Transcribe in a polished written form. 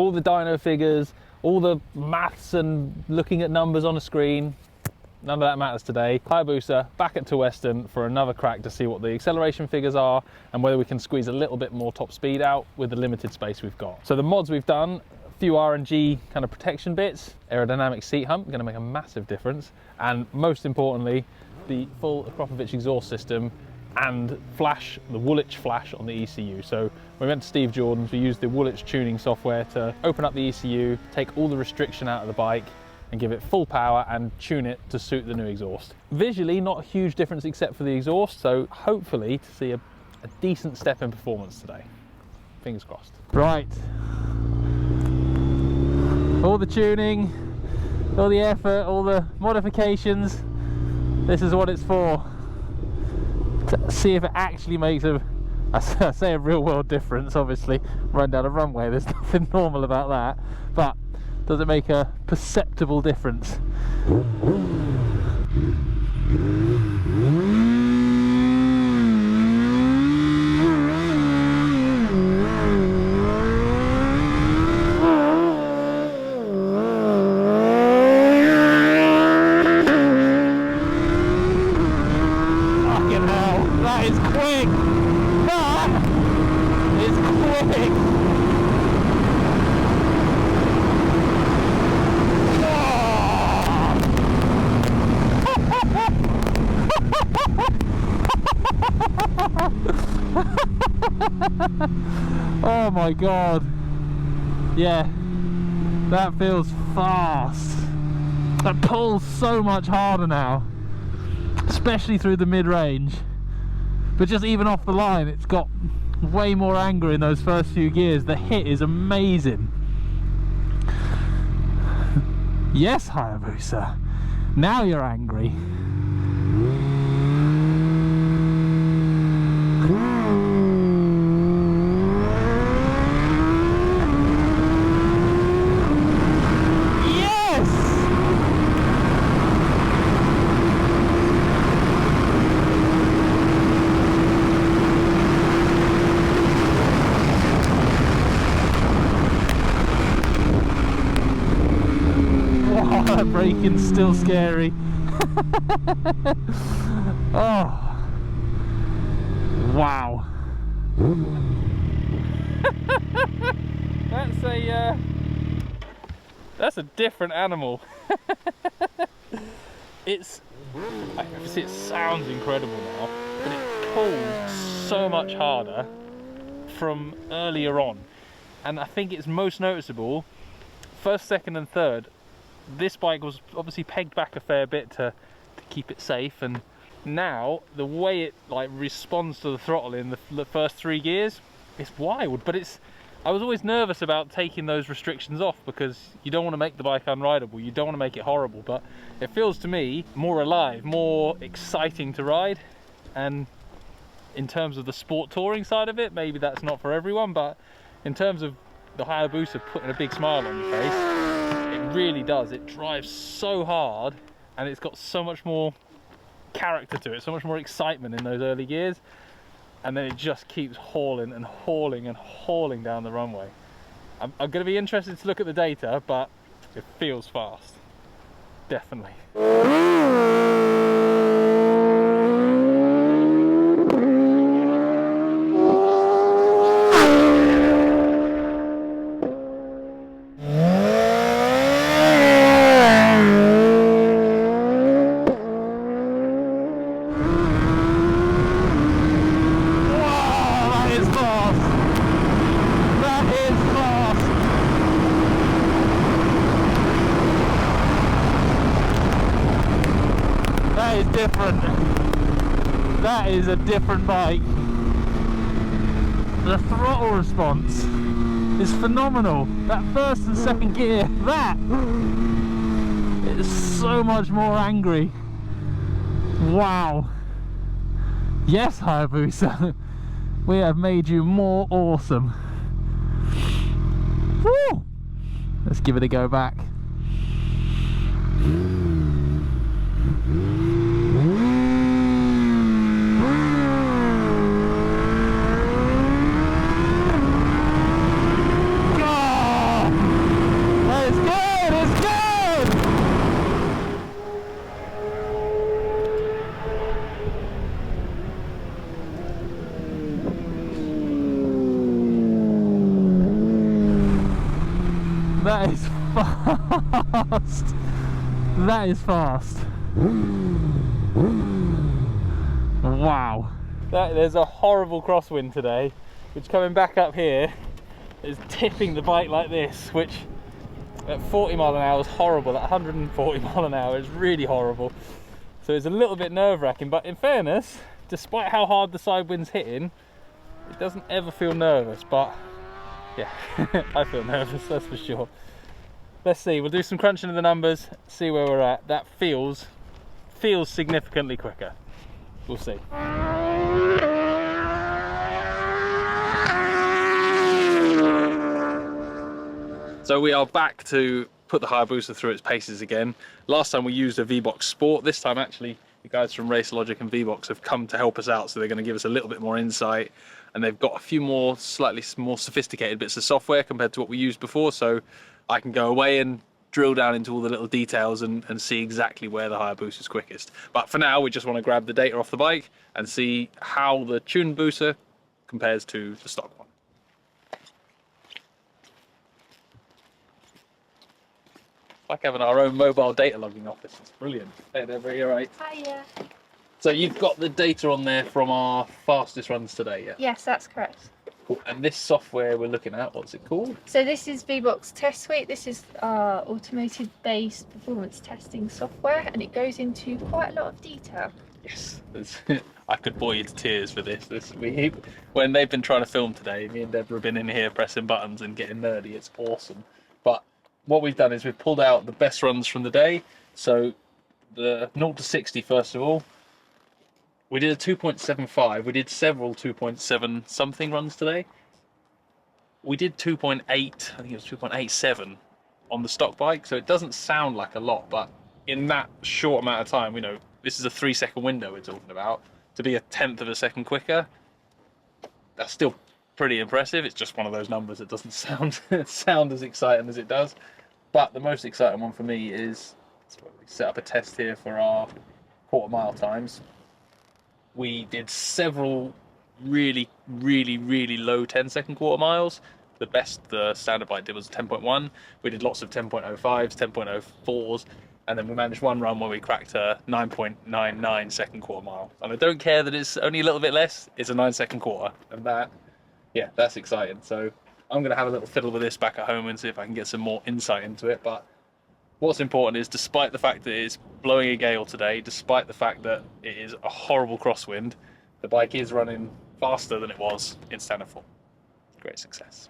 all the dyno figures, all the maths and looking at numbers on a screen, none of that matters today. Hayabusa back at Western for another crack to see what the acceleration figures are and whether we can squeeze a little bit more top speed out with the limited space we've got. So the mods we've done, a few RNG kind of protection bits, aerodynamic seat hump, going to make a massive difference, and most importantly, the full Akropovich exhaust system and flash, the Woolwich flash on the ECU. So we went to Steve Jordan's, we used the Woolwich tuning software to open up the ECU, take all the restriction out of the bike and give it full power and tune it to suit the new exhaust. Visually, not a huge difference except for the exhaust, so hopefully to see a decent step in performance today. Fingers crossed. Right. All the tuning, all the effort, all the modifications, this is what it's for. To see if it actually makes I say a real world difference. Obviously, running down a runway, there's nothing normal about that, but does it make a perceptible difference? Oh my god, yeah, that feels fast. That pulls so much harder now, especially through the mid-range, but just even off the line it's got way more anger in those first few gears. The hit is amazing. Yes, Hayabusa, now you're angry. Braking's still scary. Oh, wow. That's a different animal. Obviously it sounds incredible now, but it pulls so much harder from earlier on, and I think it's most noticeable first, second and third. This bike was obviously pegged back a fair bit to keep it safe, and now the way it like responds to the throttle in the first 3 gears, it's wild. But I was always nervous about taking those restrictions off because you don't want to make the bike unrideable, you don't want to make it horrible, but it feels to me more alive, more exciting to ride. And in terms of the sport touring side of it, maybe that's not for everyone, but in terms of the Hayabusa putting a big smile on your face, it really does. It drives so hard and it's got so much more character to it, so much more excitement in those early gears, and then it just keeps hauling and hauling and hauling down the runway. I'm going to be interested to look at the data, but it feels fast, definitely. Different. That is a different bike. The throttle response is phenomenal. That first and second gear, that is so much more angry. Wow. Yes, Hayabusa, we have made you more awesome. Woo! Let's give it a go back. God! fast. That is fast. Wow. There's a horrible crosswind today, which coming back up here is tipping the bike like this, which at 40 mile an hour is horrible. At 140 mile an hour is really horrible. So it's a little bit nerve-wracking, but in fairness, despite how hard the side wind's hitting, it doesn't ever feel nervous. But yeah, I feel nervous, that's for sure. Let's see, we'll do some crunching of the numbers, see where we're at. That feels significantly quicker. We'll see. So we are back to put the Hayabusa through its paces again. Last time we used a V-Box Sport. This time actually the guys from Race Logic and V-Box have come to help us out, so they're going to give us a little bit more insight, and they've got a few more slightly more sophisticated bits of software compared to what we used before, so I can go away and drill down into all the little details and see exactly where the Hayabusa is quickest. But for now we just want to grab the data off the bike and see how the tuned booster compares to the stock one. Like having our own mobile data logging office. It's brilliant. Hey Deborah, you're right. Hiya. So you've got the data on there from our fastest runs today, yeah? Yes, that's correct. Cool. And this software we're looking at, what's it called? So this is V-Box Test Suite. This is our automated-based performance testing software, and it goes into quite a lot of detail. Yes, I could bore you to tears for this. When they've been trying to film today, me and Deborah have been in here pressing buttons and getting nerdy. It's awesome. But what we've done is we've pulled out the best runs from the day. So the 0 to 60 first of all, we did a 2.75. We did several 2.7 something runs today. We did 2.8, I think it was 2.87 on the stock bike. So it doesn't sound like a lot, but in that short amount of time, you know, this is a 3-second window we're talking about. To be a 1/10 of a second quicker, that's still pretty impressive. It's just one of those numbers that doesn't sound as exciting as it does. But the most exciting one for me is, so we set up a test here for our quarter-mile times. We did several really low 10-second quarter miles. The best the standard bike did was 10.1. We did lots of 10.05s, 10.04s, and then we managed one run where we cracked a 9.99 second quarter mile. And I don't care that it's only a little bit less, it's a 9-second quarter. And that, yeah, that's exciting. So I'm going to have a little fiddle with this back at home and see if I can get some more insight into it. But what's important is, despite the fact that it's blowing a gale today, despite the fact that it is a horrible crosswind, the bike is running faster than it was in standard form. Great success.